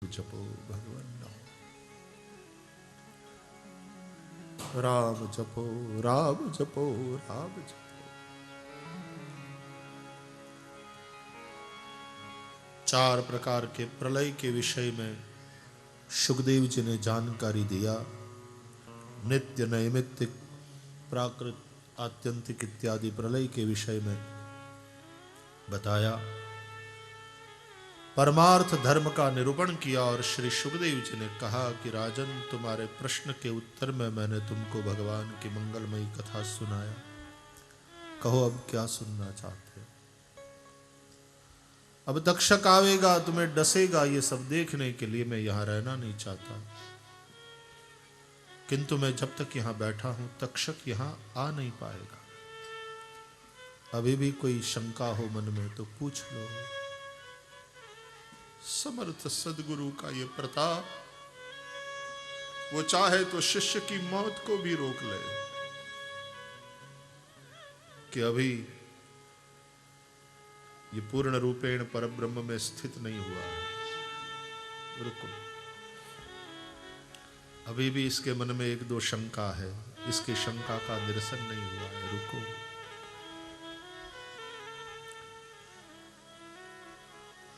जपो भगवान नाम, राम जपो राम जपो राम जपो। चार प्रकार के प्रलय के विषय में सुखदेव जी ने जानकारी दिया। नित्य, नैमित्तिक, प्राकृत, आत्यंतिक इत्यादि प्रलय के विषय में बताया। परमार्थ धर्म का निरूपण किया और श्री सुखदेव जी ने कहा कि राजन, तुम्हारे प्रश्न के उत्तर में मैंने तुमको भगवान की मंगलमयी कथा सुनाया। कहो अब क्या सुनना चाहते हो? अब तक्षक आवेगा, तुम्हें डसेगा, ये सब देखने के लिए मैं यहां रहना नहीं चाहता। किंतु मैं जब तक यहां बैठा हूं तक्षक यहां आ नहीं पाएगा। अभी भी कोई शंका हो मन में तो पूछ लो। समर्थ सदगुरु का ये प्रताप, वो चाहे तो शिष्य की मौत को भी रोक ले कि अभी ये पूर्ण रूपेण परब्रह्म में स्थित नहीं हुआ है। रुको, अभी भी इसके मन में एक दो शंका है, इसकी शंका का निरसन नहीं हुआ है। रुको,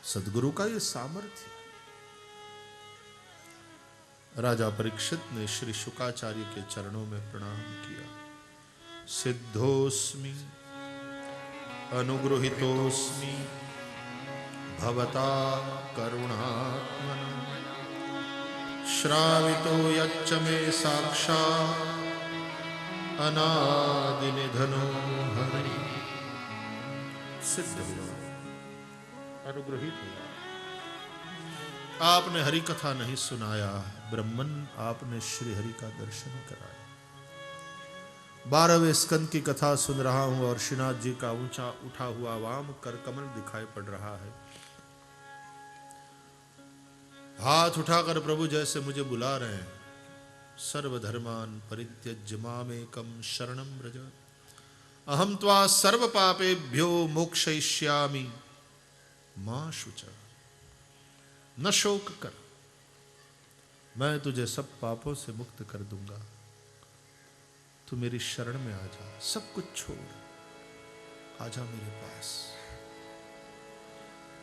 सदगुरु का ये सामर्थ्य। राजा परीक्षित ने श्री शुकाचार्य के चरणों में प्रणाम किया। सिद्धोस्मि अनुगृहीतोस्मि भवता करुणात्मना श्रावितो यच्च मे साक्षात् अनादि निधनो हरि। सिद्ध हुआ, अनुग्रहित हुआ। आपने हरि कथा नहीं सुनाया, ब्रह्मन आपने श्री हरि का दर्शन कराया। 12वें स्कंद की कथा सुन रहा हूं और श्रीनाथ जी का ऊंचा उठा हुआ वाम कर कमल दिखाई पड़ रहा है। हाथ उठाकर प्रभु जैसे मुझे बुला रहे हैं। सर्वधर्मान परित्यज्य मामेकं शरणं व्रज अहम त्वा सर्व पापेभ्यो मोक्षयिष्यामि मां शुच। न शोक कर, मैं तुझे सब पापों से मुक्त कर दूंगा। तू मेरी शरण में आ जा, सब कुछ छोड़ आजा मेरे पास।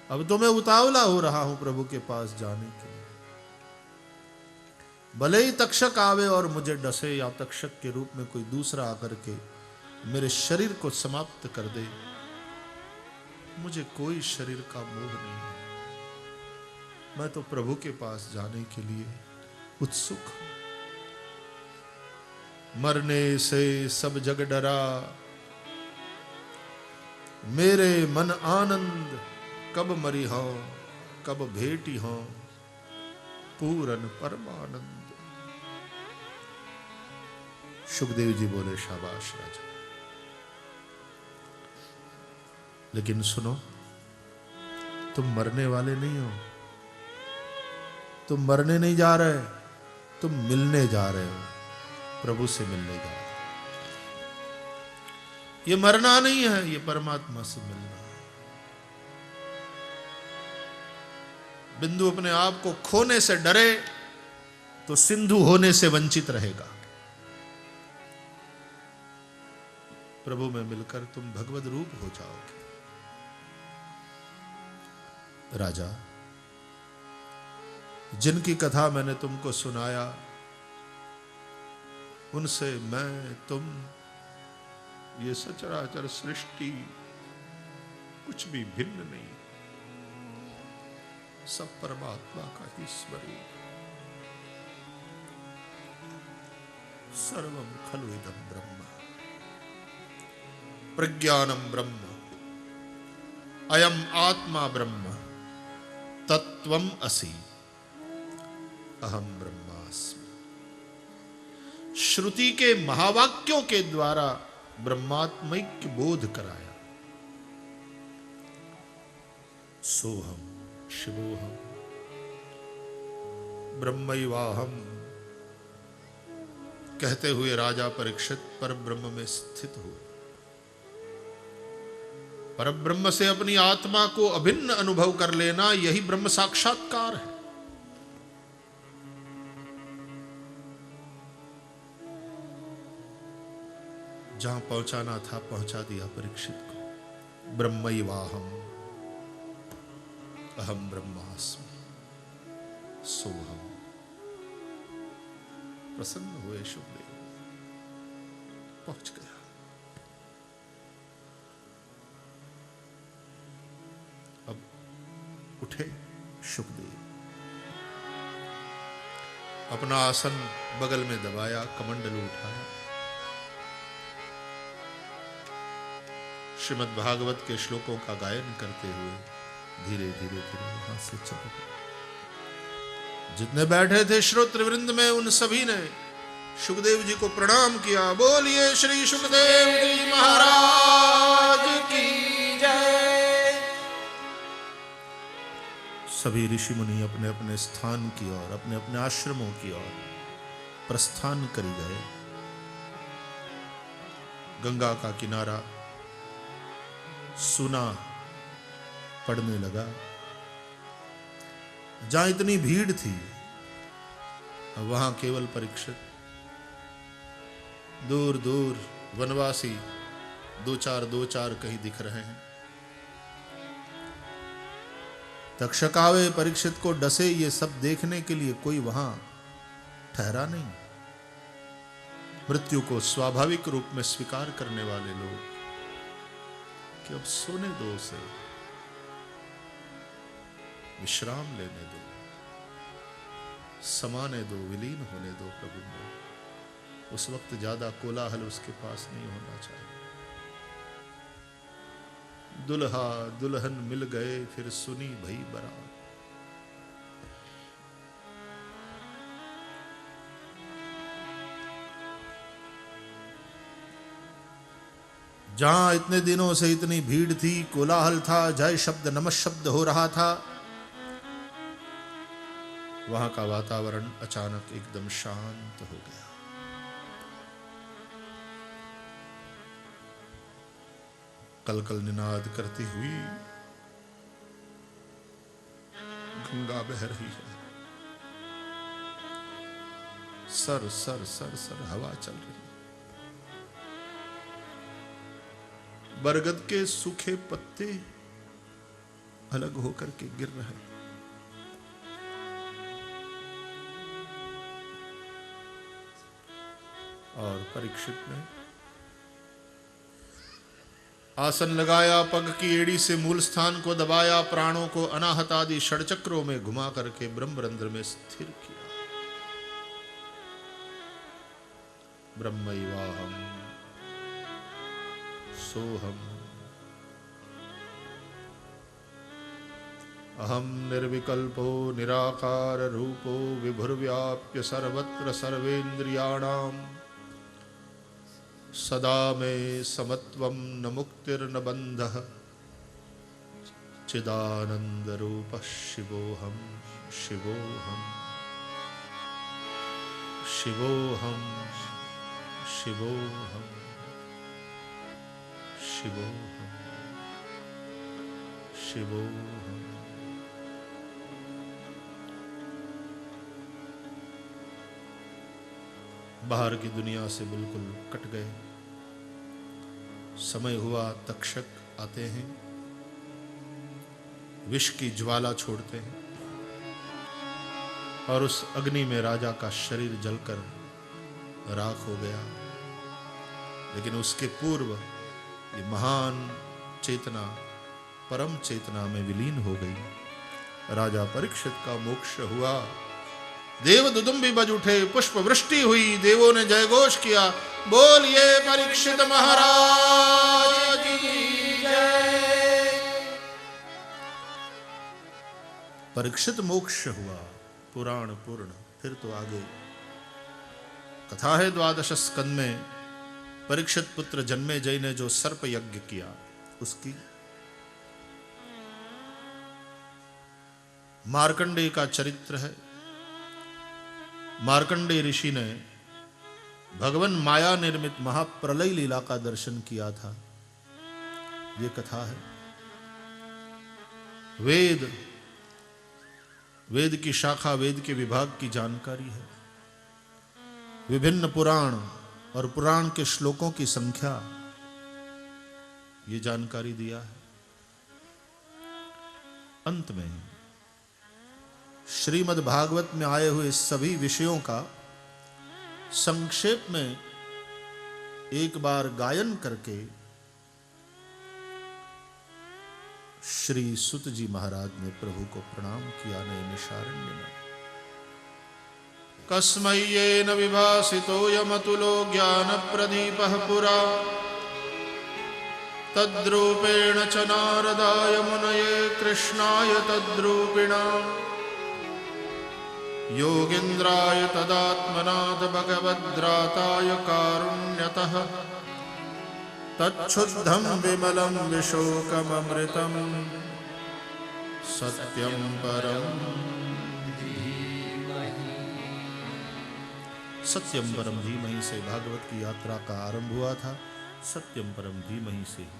अब तो मैं उतावला हो रहा हूं प्रभु के पास जाने के लिए। भले ही तक्षक आवे और मुझे डसे, या तक्षक के रूप में कोई दूसरा आकर के मेरे शरीर को समाप्त कर दे, मुझे कोई शरीर का मोह नहीं है। मैं तो प्रभु के पास जाने के लिए उत्सुक हूं। मरने से सब जग डरा, मेरे मन आनंद कब मरी हो, कब भेटी हो पूरन परमानंद। सुखदेव जी बोले, शाबाश राजा, लेकिन सुनो, तुम मरने वाले नहीं हो। तुम मरने नहीं जा रहे, तुम मिलने जा रहे हो, प्रभु से मिलने जा रहे हो। ये मरना नहीं है, ये परमात्मा से मिलना है। बिंदु अपने आप को खोने से डरे तो सिंधु होने से वंचित रहेगा। प्रभु में मिलकर तुम भगवद रूप हो जाओगे। राजा, जिनकी कथा मैंने तुमको सुनाया, उनसे मैं, तुम, ये सचराचर सृष्टि कुछ भी भिन्न नहीं। सब परमात्मा का ही स्वरूप। सर्वं खलु इदं ब्रह्म, प्रज्ञानम ब्रह्म, अयम आत्मा ब्रह्म, तत्वम असि, अहम ब्रह्मास्मि। श्रुति के महावाक्यों के द्वारा ब्रह्मात्मैक्य बोध कराया। सोहम शिवोहम ब्रह्मैवाहम कहते हुए राजा परीक्षित पर ब्रह्म में स्थित हुए। परब्रह्म से अपनी आत्मा को अभिन्न अनुभव कर लेना, यही ब्रह्म साक्षात्कार है। जहां पहुंचाना था पहुंचा दिया परीक्षित को। ब्रह्मैवाहम अहम ब्रह्मास्मि सोहम। प्रसन्न हुए शुकदेव, पहुंच गया। अब उठे शुकदेव, अपना आसन बगल में दबाया, कमंडल उठाया, श्रीमद् भागवत के श्लोकों का गायन करते हुए धीरे धीरे धीरे वहां से चले गए। जितने बैठे थे श्रोतृवृंद में उन सभी ने शुकदेव जी को प्रणाम किया। बोलिए श्री शुकदेव जी महाराज की जय। सभी ऋषि मुनि अपने अपने स्थान की ओर, अपने अपने आश्रमों की ओर प्रस्थान कर गए। गंगा का किनारा सूना पड़ने लगा। जहां इतनी भीड़ थी वहां केवल परीक्षित, दूर दूर वनवासी दो चार कहीं दिख रहे हैं। तक्षक आवे, परीक्षित को डसे, ये सब देखने के लिए कोई वहां ठहरा नहीं। मृत्यु को स्वाभाविक रूप में स्वीकार करने वाले लोग कि अब सोने दो, उसे विश्राम लेने दो, समाने दो, विलीन होने दो प्रभु में। उस वक्त ज्यादा कोलाहल उसके पास नहीं होना चाहिए। दुल्हा दुल्हन मिल गए, फिर सुनी भई बरात। जहां इतने दिनों से इतनी भीड़ थी, कोलाहल था, जय शब्द नमः शब्द हो रहा था, वहां का वातावरण अचानक एकदम शांत हो गया। कलकल निनाद करती हुई गंगा बह रही है। सर सर सर सर हवा चल रही है। बरगद के सूखे पत्ते अलग होकर के गिर रहे हैं। और परीक्षित ने आसन लगाया, पग की एड़ी से मूल स्थान को दबाया, प्राणों को अनाहत आदि षडचक्रों में घुमा करके ब्रह्मरंध्र में स्थिर किया। ब्रह्मैवाहम सोहम अहम निर्विकल्पो निराकार रूपो विभुर्व्याप्य सर्वत्र सर्वेन्द्रियाणां सदा मे समत्वं न मुक्तिर्न बन्धः चिदानंद रूपः शिवोऽहं शिवोऽहं शिवोऽहं शिवोऽहं शिवोऽहं शिवोऽहं। बाहर की दुनिया से बिल्कुल कट गए। समय हुआ, तक्षक आते हैं, विष की ज्वाला छोड़ते हैं और उस अग्नि में राजा का शरीर जलकर राख हो गया। लेकिन उसके पूर्व ये महान चेतना परम चेतना में विलीन हो गई। राजा परीक्षित का मोक्ष हुआ। देव दुदुम्बी बज उठे, पुष्प वृष्टि हुई, देवों ने जयघोष किया, बोलिए परीक्षित महाराज की जय। परीक्षित मोक्ष हुआ, पुराण पूर्ण। फिर तो आगे कथा है 12 स्कंद में परीक्षित पुत्र जन्मेजय ने जो सर्प यज्ञ किया उसकी। मार्कंडेय का चरित्र है। मार्कंडेय ऋषि ने भगवान माया निर्मित महाप्रलय लीला का दर्शन किया था। ये कथा है। वेद की शाखा, वेद के विभाग की जानकारी है। विभिन्न पुराण और पुराण के श्लोकों की संख्या ये जानकारी दिया है। अंत में श्रीमद् भागवत में आए हुए सभी विषयों का संक्षेप में एक बार गायन करके श्री सुत जी महाराज ने प्रभु को प्रणाम किया। नैमिषारण्य में कस्मै येन विभासितोऽयमतुलो ज्ञानप्रदीपः पुरा तद्रूपेण च नारदाय मुनये कृष्णाय तद्रूपिणा योगीन्द्राय तदात्मनाथ भगवद्राताय कारुण्यतः तच्छुद्धं विमलं विशोकममृतं सत्यं परम सत्यम परम धीमहि से भागवत की यात्रा का आरंभ हुआ था। सत्यम परम धीमहि से ही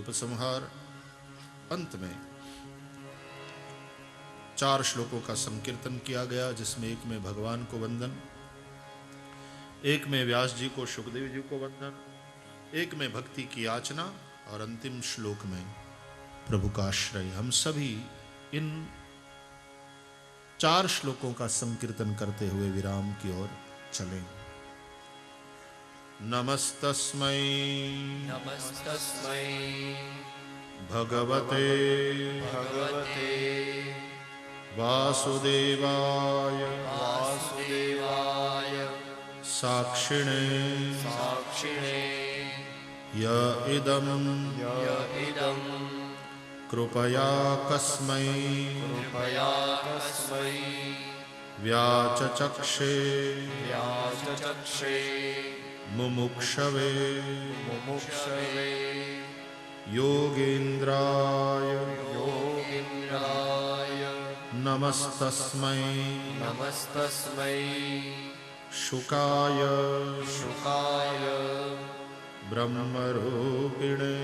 उपसंहार। अंत में 4 श्लोकों का संकीर्तन किया गया, जिसमें एक में भगवान को वंदन, एक में व्यास जी को सुखदेव जी को वंदन, एक में भक्ति की याचना और अंतिम श्लोक में प्रभु का आश्रय। हम सभी इन 4 श्लोकों का संकीर्तन करते हुए विराम की ओर चलें। नमस्तस्मै भगवते वासुदेवाय साक्षिणे य इदं कृपया कस्मै व्याचचक्षे मुमुक्षवे योगीन्द्राय नमस्तस्मै शुकाय ब्रह्मरूपिणे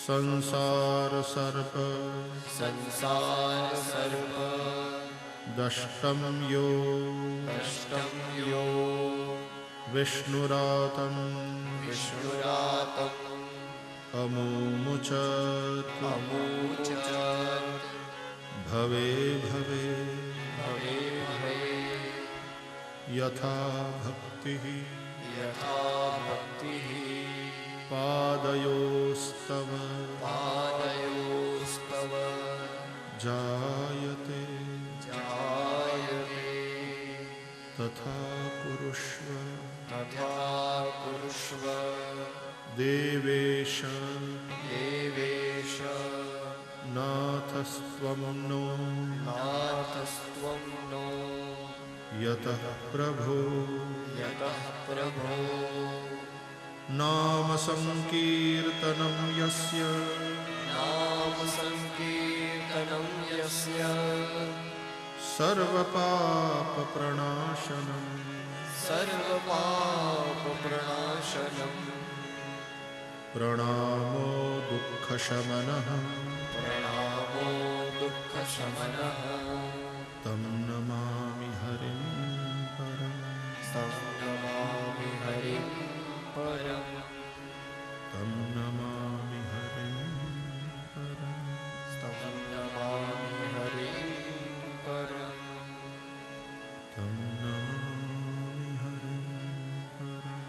संसार सर्प दष्टम यो विष्णुरातं अमुमुचत् भवे भवे यथा भक्तिः पादयोस्तव जायते तथा कुरुष्व देवेश नाथस्त्वं नो यतः प्रभो नाम संकीर्तनं यस्य सर्वपापप्रणाशनम् प्रणामो दुःखशमनः तं नमामि हरिं परम् तं नमामि हरिं परम् तं नमामि हरिं परम् तं नमामि हरिं परम् तं नमामि हरिं परम्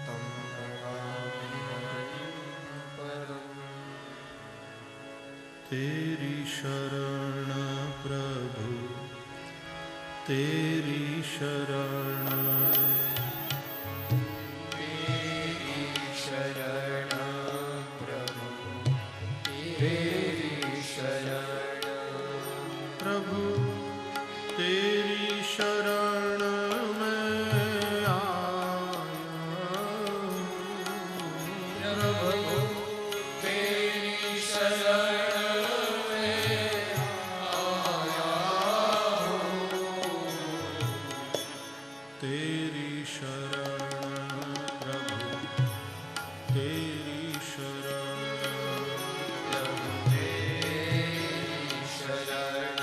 तं नमामि हरिं परम्। तेरी शरण प्रभु तेरी शरण प्रभु तेरी शरण प्रभु तेरी शरण में आया प्रभु तेरी शरण में आया तेरी शरण प्रभु तेरी शरण प्रभु तेरी शरण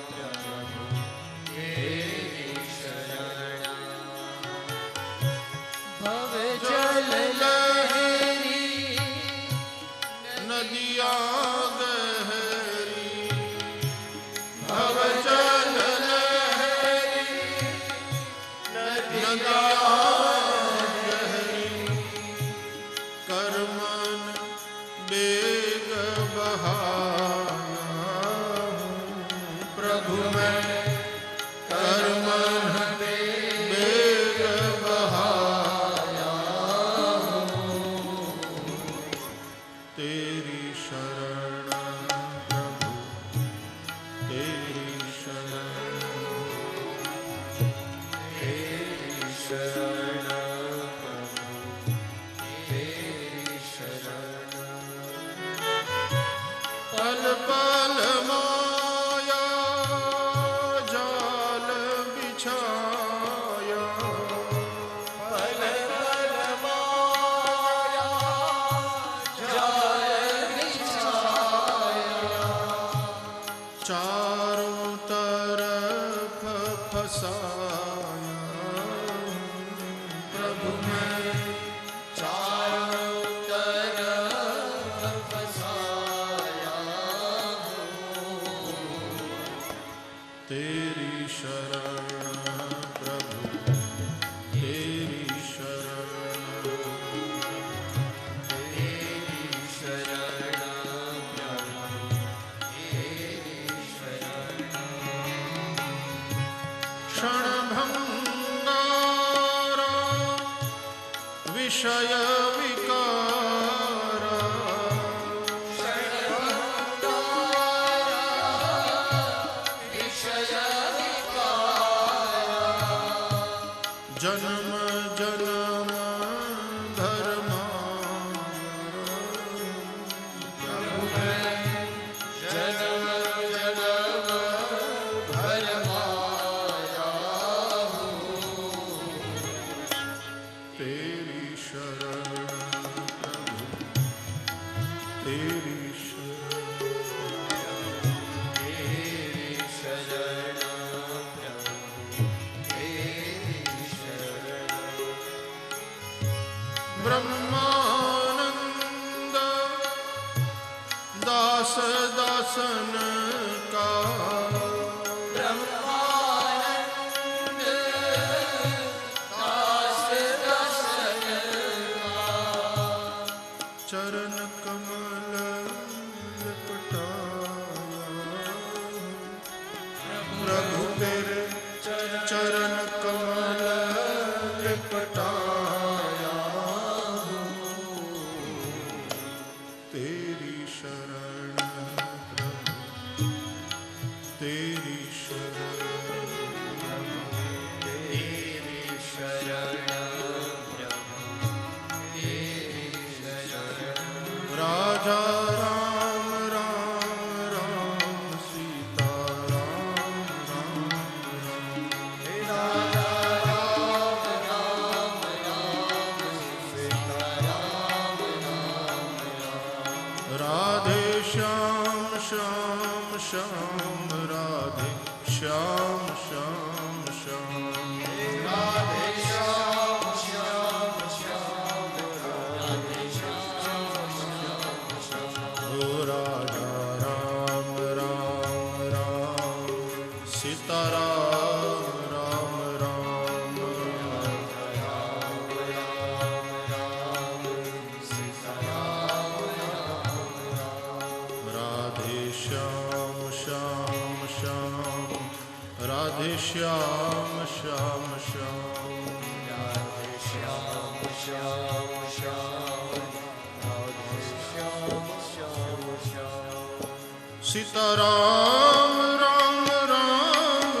प्रभु तेरी प्रभु मैं कर्म वेग बहाया तेरी शरण प्रभु तेरी शरण पल पल माया जाल बिछाया पल पल माया जाल बिछाया चारों तरफ फसाया प्रभु मैं चारों तरफ फसाया तेरी शरण प्रभु तेरी शरण तेरी शरण प्रभु तेरी शरण क्षण भंगारा विषय विकारा जन्म जन्म धर्मा प्रभु मैं जन्म जन्म भरमाया तेरी शरण प्रभु तेरी शरण तेरी शरण प्रभु तेरी शरण ब्रह्मानंद दास दासन का ब्रह्मानंद दास दर्शन चरण कमल लिपटाया प्रभु तेरे चरण कमल लिपटाया तेरी शरण प्रभु तेरी शरण तेरी शरण प्रभु तेरी शरण राजा राम राम राम सीता राम राम राजा राम राम राम सीता राम राम राधे श्याम श्याम श्याम राधे श्याम श्याम श्याम राधे श्याम श्याम श्याम राधे श्याम श्याम ओ राजा राम राम राम सीता राम राम राम राधे श्याम श्याम श्याम राधे श्याम श्याम श्याम राधे श्याम श्याम श्याम राधे श्याम श्याम श्याम सीता राम राम राम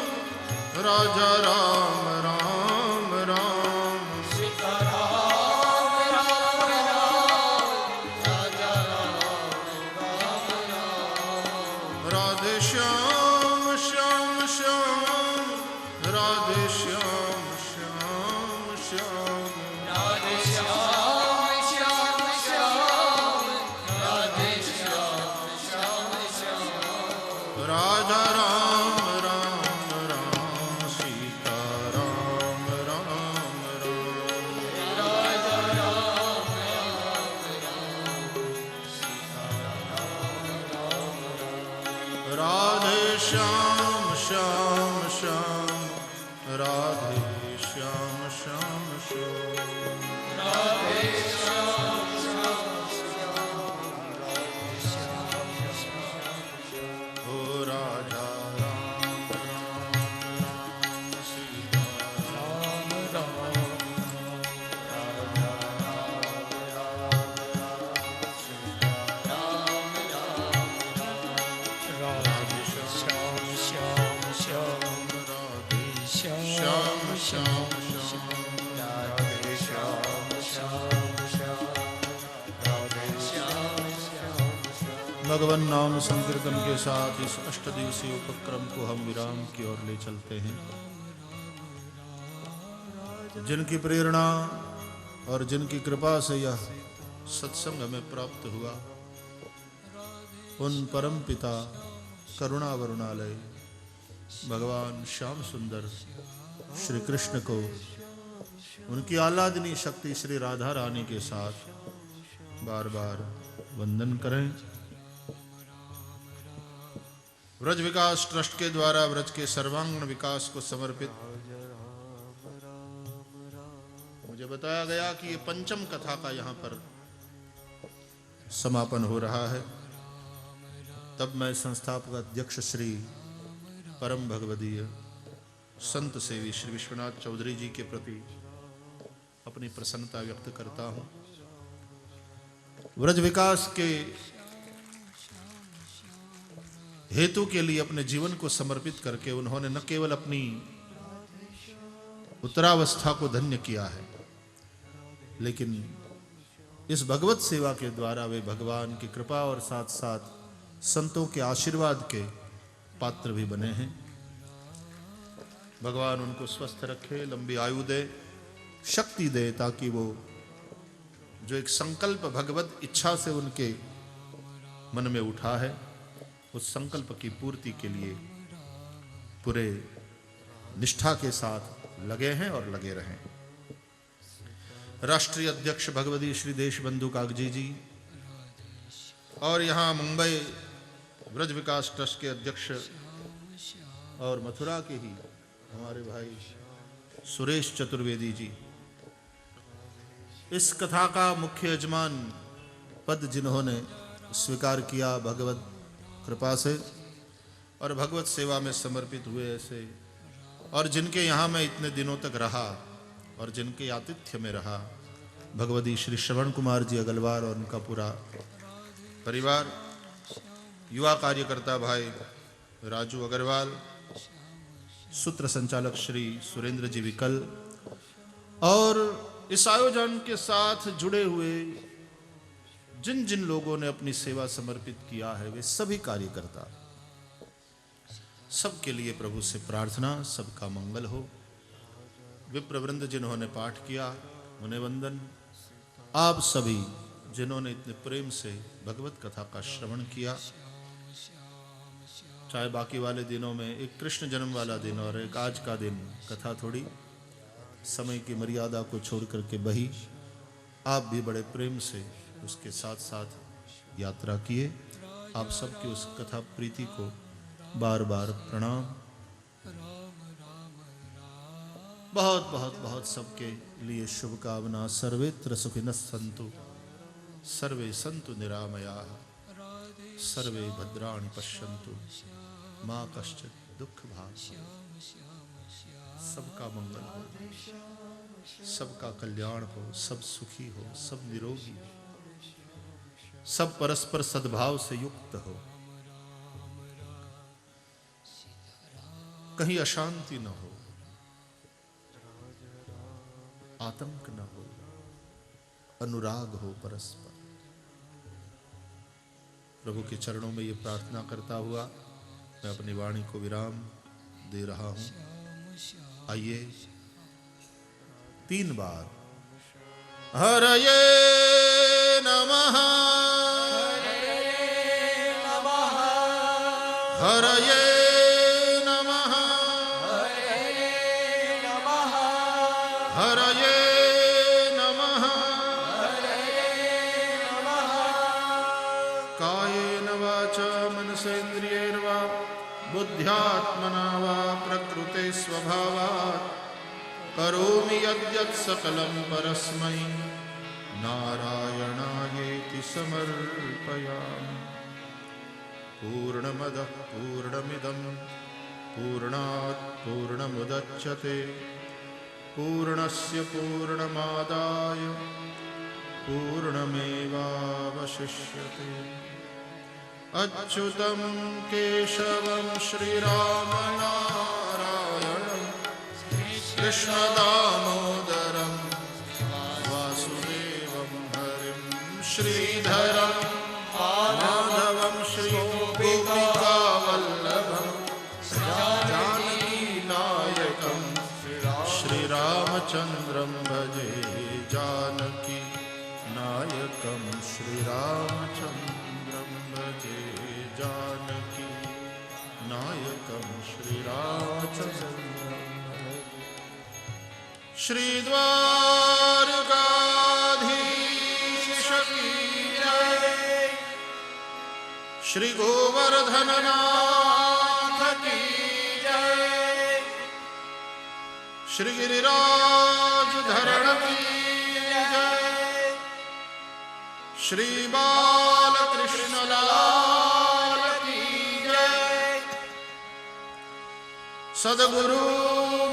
राजा राम राम राम सीता राम राम राम राजा राम राम राम राधे श्याम श्याम श्याम राधे श्याम श्याम श्याम राधे श्याम श्याम श्याम राधे श्याम श्याम श्याम राजा राम राम राम सीता राम राम राम राजा राम राम राम सीता राम राम राम राधे श्याम श्याम श्याम राधे श्याम श्याम श्याम राधे श्याम श्याम श्याम राधे श्याम श्याम ओ राजा राम भगवान नाम संकीर्तन के साथ इस अष्टदिवसीय उपक्रम को हम विराम की ओर ले चलते हैं। जिनकी प्रेरणा और जिनकी कृपा से यह सत्संग हमें प्राप्त हुआ, उन परम पिता करुणा वरुणालय भगवान श्याम सुंदर श्री कृष्ण को उनकी आह्लादनी शक्ति श्री राधा रानी के साथ बार बार वंदन करें। व्रज विकास ट्रस्ट के द्वारा व्रज के सर्वांगीण विकास को समर्पित मुझे बताया गया कि ये पंचम कथा का यहाँ पर समापन हो रहा है। तब मैं संस्थापक अध्यक्ष श्री परम भगवदीय संत सेवी श्री विश्वनाथ चौधरी जी के प्रति अपनी प्रसन्नता व्यक्त करता हूँ। व्रज विकास के हेतु के लिए अपने जीवन को समर्पित करके उन्होंने न केवल अपनी उत्तरावस्था को धन्य किया है, लेकिन इस भगवत सेवा के द्वारा वे भगवान की कृपा और साथ साथ संतों के आशीर्वाद के पात्र भी बने हैं। भगवान उनको स्वस्थ रखे, लंबी आयु दे, शक्ति दे, ताकि वो जो एक संकल्प भगवत इच्छा से उनके मन में उठा है, उस संकल्प की पूर्ति के लिए पूरे निष्ठा के साथ लगे हैं और लगे रहें। राष्ट्रीय अध्यक्ष भगवती श्री देशबंधु कागजी जी और यहाँ मुंबई व्रज विकास ट्रस्ट के अध्यक्ष और मथुरा के ही हमारे भाई सुरेश चतुर्वेदी जी, इस कथा का मुख्य यजमान पद जिन्होंने स्वीकार किया भगवत कृपा से और भगवत सेवा में समर्पित हुए ऐसे, और जिनके यहाँ मैं इतने दिनों तक रहा और जिनके आतिथ्य में रहा, भगवती श्री श्रवण कुमार जी अग्रवाल और उनका पूरा परिवार, युवा कार्यकर्ता भाई राजू अग्रवाल, सूत्र संचालक श्री सुरेंद्र जी विकल, और इस आयोजन के साथ जुड़े हुए जिन जिन लोगों ने अपनी सेवा समर्पित किया है, वे सभी कार्यकर्ता, सबके लिए प्रभु से प्रार्थना, सबका मंगल हो। विप्रवृंद जिन्होंने पाठ किया उन्हें वंदन। आप सभी जिन्होंने इतने प्रेम से भगवत कथा का श्रवण किया, चाहे बाकी वाले दिनों में एक कृष्ण जन्म वाला दिन और एक आज का दिन कथा थोड़ी समय की मर्यादा को छोड़ करके बही, आप भी बड़े प्रेम से उसके साथ साथ यात्रा किए। आप सबकी उस कथा प्रीति को बार बार प्रणाम। बहुत बहुत बहुत सबके लिए शुभकामना। सर्वेत्र सुखिनः सन्तु, सर्वे सन्तु निरामयाः, सर्वे भद्राणि पश्यन्तु, माँ कश्चित् दुःख भाग्। सबका मंगल हो, सबका कल्याण हो, सब सुखी हो, सब निरोगी हो, सब परस्पर सद्भाव से युक्त हो, कहीं अशांति न हो, आतंक न हो, अनुराग हो परस्पर। प्रभु के चरणों में ये प्रार्थना करता हुआ मैं अपनी वाणी को विराम दे रहा हूं। आइए 3 बार हरये नमः, हरये नमः, हरये नमः, कायेन वाचा मनसेन्द्रियैर्वा बुद्ध्यात्मना वा प्रकृते स्वभावात् करोमि यद्यत् सकलं परस्मै नारायणायेति समर्पयामि। पूर्णमदः पूर्णमिदं पूर्णात् पूर्णमुदच्यते पूर्णस्य पूर्णमादाय पूर्णमेवावशिष्यते। अच्युतं केशवं श्रीरामनारायणं कृष्णदामोदरं वासुदेवं हरिं श्रीधरं माधवं रामचन्द्रं भजे जानकी नायकं श्रीरामचन्द्रं भजे जानकी नायकं श्रीरामचन्द्रं श्रीद्वारकाधीश की जय, श्री गोवर्धननाथ की जय, श्री गिरिराज धरण की जय, श्री बालकृष्ण लाल की जय, सद्गुरु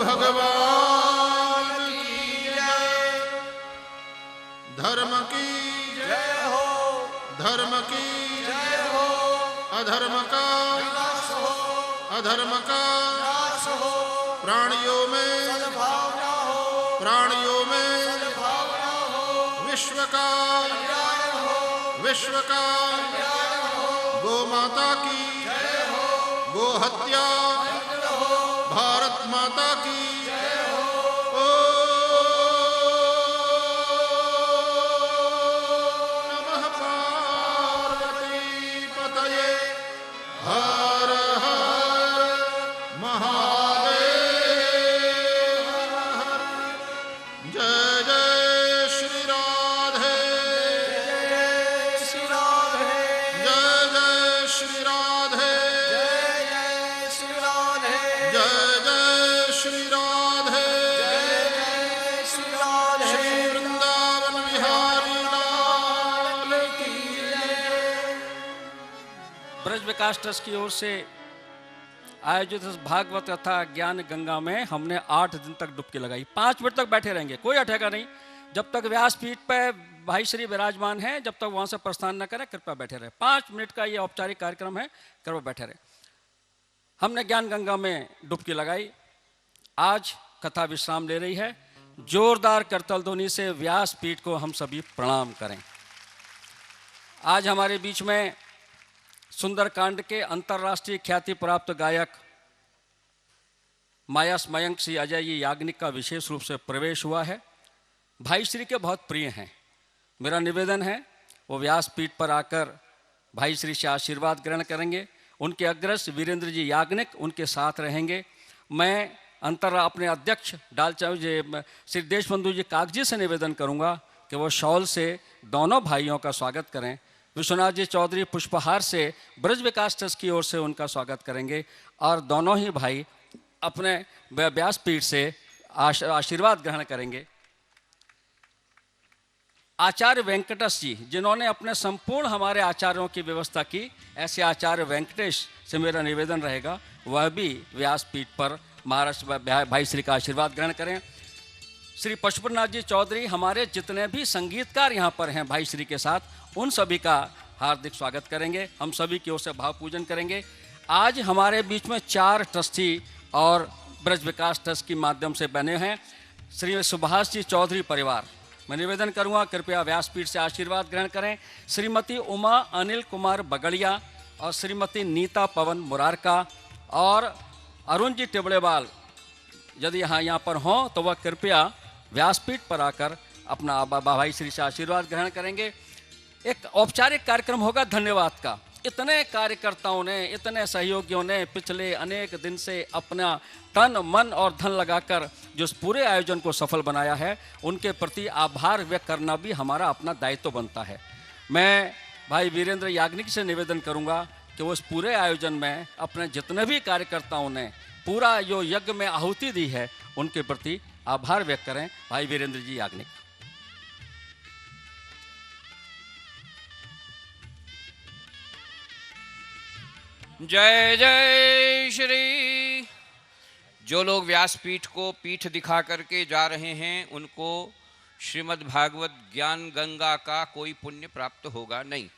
भगवान की जय, धर्म की जय हो, धर्म की जय हो, अधर्म का नाश हो, अधर्म का नाश हो, प्राणियों में सद्भावना हो, प्राणियों में सद्भावना हो, विश्व का कल्याण हो, विश्व का कल्याण हो, गो माता की जय हो, गो हत्या बंद हो, भारत माता की जय हो। ओ नमः पार्वती पतये, हर हर महादेव, जय जय श्री राधे, जय श्री राधे, जय जय श्री राधे, जय श्री राधे, जय जय श्री राधे, जय श्री राधे, श्री वृंदावन बिहारी लाल की जय। ब्रज विकास ट्रस्ट की ओर से आयोजित इस भागवत कथा ज्ञान गंगा में हमने 8 दिन तक डुबकी लगाई। 5 मिनट तक बैठे रहेंगे, कोई हटेगा नहीं। जब तक व्यासपीठ पे भाई श्री विराजमान हैं, जब तक वहाँ से प्रस्थान न करें, कृपया बैठे रहे। 5 मिनट का ये औपचारिक कार्यक्रम है, कृपया बैठे रहे। हमने ज्ञान गंगा में डुबकी लगाई। आज कथा विश्राम ले रही है। जोरदार करतल ध्वनि से व्यासपीठ को हम सभी प्रणाम करें। आज हमारे बीच में सुंदरकांड के अंतर्राष्ट्रीय ख्याति प्राप्त गायक माया मयंक श्री अजय जी याग्निक का विशेष रूप से प्रवेश हुआ है। भाई श्री के बहुत प्रिय हैं। मेरा निवेदन है वो व्यासपीठ पर आकर भाई श्री से आशीर्वाद ग्रहण करेंगे। उनके अग्रज वीरेंद्र जी याग्निक उनके साथ रहेंगे। मैं अपने अध्यक्ष श्री देशबंधु जी कागजी से निवेदन करूंगा कि वो शॉल से दोनों भाइयों का स्वागत करें। विश्वनाथ जी चौधरी पुष्पहार से ब्रज विकास ट्रस्ट की ओर से उनका स्वागत करेंगे और दोनों ही भाई अपने व्यासपीठ से आशीर्वाद ग्रहण करेंगे। आचार्य वेंकटेश जी, जिन्होंने अपने संपूर्ण हमारे आचार्यों की व्यवस्था की, ऐसे आचार्य वेंकटेश से मेरा निवेदन रहेगा वह भी व्यासपीठ पर महाराज भाई श्री का आशीर्वाद ग्रहण करें। श्री पशुपतिनाथ जी चौधरी, हमारे जितने भी संगीतकार यहाँ पर हैं भाई श्री के साथ, उन सभी का हार्दिक स्वागत करेंगे। हम सभी की ओर से भाव पूजन करेंगे। आज हमारे बीच में 4 ट्रस्टी और ब्रज विकास ट्रस्ट के माध्यम से बने हैं। श्री सुभाष जी चौधरी परिवार, मैं निवेदन करूंगा कृपया व्यासपीठ से आशीर्वाद ग्रहण करें। श्रीमती उमा अनिल कुमार बगड़िया और श्रीमती नीता पवन मुरारका और अरुण जी टिबड़ेवाल यदि यहाँ पर हों तो वह कृपया व्यासपीठ पर आकर अपना भाई श्री से आशीर्वाद ग्रहण करेंगे। एक औपचारिक कार्यक्रम होगा धन्यवाद का। इतने कार्यकर्ताओं ने, इतने सहयोगियों ने पिछले अनेक दिन से अपना तन मन और धन लगाकर जो इस पूरे आयोजन को सफल बनाया है, उनके प्रति आभार व्यक्त करना भी हमारा अपना दायित्व बनता है। मैं भाई वीरेंद्र याग्निक से निवेदन करूंगा कि वो इस पूरे आयोजन में अपने जितने भी कार्यकर्ताओं ने पूरा जो यज्ञ में आहुति दी है, उनके प्रति आभार व्यक्त करें। भाई वीरेंद्र जी याग्निक। जय जय श्री। जो लोग व्यासपीठ को पीठ दिखा करके जा रहे हैं, उनको श्रीमद् भागवत ज्ञान गंगा का कोई पुण्य प्राप्त होगा नहीं।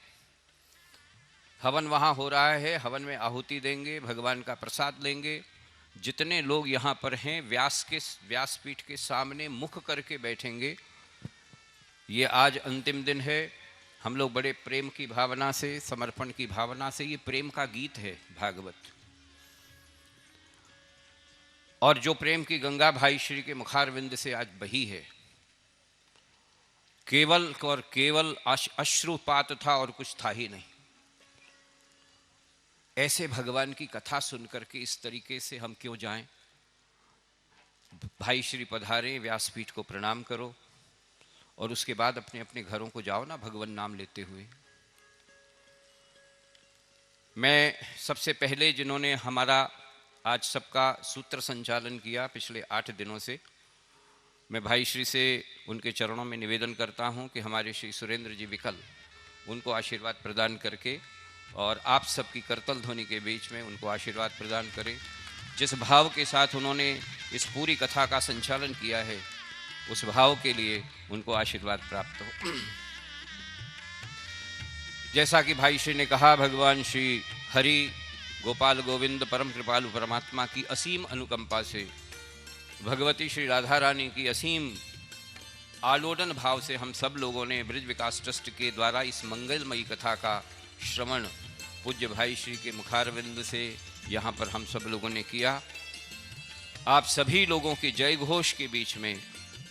हवन वहाँ हो रहा है, हवन में आहुति देंगे, भगवान का प्रसाद लेंगे। जितने लोग यहाँ पर हैं व्यासपीठ के सामने मुख करके बैठेंगे। ये आज अंतिम दिन है। हम लोग बड़े प्रेम की भावना से, समर्पण की भावना से, ये प्रेम का गीत है भागवत। और जो प्रेम की गंगा भाई श्री के मुखारविंद से आज बही है, केवल और केवल अश्रुपात था और कुछ था ही नहीं। ऐसे भगवान की कथा सुनकर के इस तरीके से हम क्यों जाएं? भाई श्री पधारे, व्यासपीठ को प्रणाम करो और उसके बाद अपने अपने घरों को जाओ ना भगवान नाम लेते हुए। मैं सबसे पहले जिन्होंने हमारा आज सबका सूत्र संचालन किया पिछले 8 दिनों से, मैं भाई श्री से उनके चरणों में निवेदन करता हूं कि हमारे श्री सुरेंद्र जी विकल उनको आशीर्वाद प्रदान करके और आप सबकी करतल ध्वनि के बीच में उनको आशीर्वाद प्रदान करें। जिस भाव के साथ उन्होंने इस पूरी कथा का संचालन किया है, उस भाव के लिए उनको आशीर्वाद प्राप्त हो। जैसा कि भाई श्री ने कहा, भगवान श्री हरि गोपाल गोविंद परम कृपालु परमात्मा की असीम अनुकंपा से, भगवती श्री राधा रानी की असीम आलोडन भाव से हम सब लोगों ने ब्रज विकास ट्रस्ट के द्वारा इस मंगलमयी कथा का श्रवण पूज्य भाई श्री के मुखारविंद से यहाँ पर हम सब लोगों ने किया। आप सभी लोगों के जय घोष के बीच में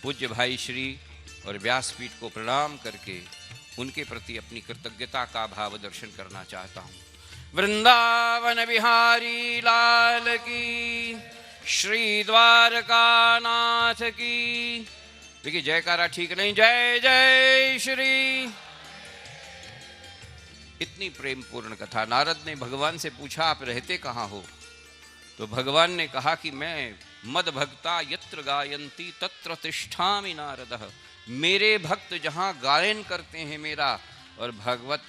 पूज्य भाई श्री और व्यासपीठ को प्रणाम करके उनके प्रति अपनी कृतज्ञता का भाव दर्शन करना चाहता हूँ। वृंदावन बिहारी लाल की, श्री द्वारकानाथ की। देखिए जयकारा ठीक नहीं, जय जय श्री। इतनी प्रेम पूर्ण कथा। नारद ने भगवान से पूछा, आप रहते कहाँ हो? तो भगवान ने कहा कि मैं मद भक्ता यत्र गायन्ति तत्र तिष्ठामि नारदः। मेरे भक्त जहाँ गायन करते हैं मेरा, और भगवत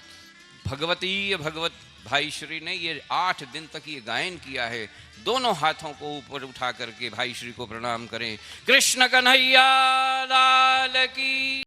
भाई श्री ने ये 8 दिन तक ये गायन किया है। दोनों हाथों को ऊपर उठा करके भाई श्री को प्रणाम करें। कृष्ण कन्हैया लाल की।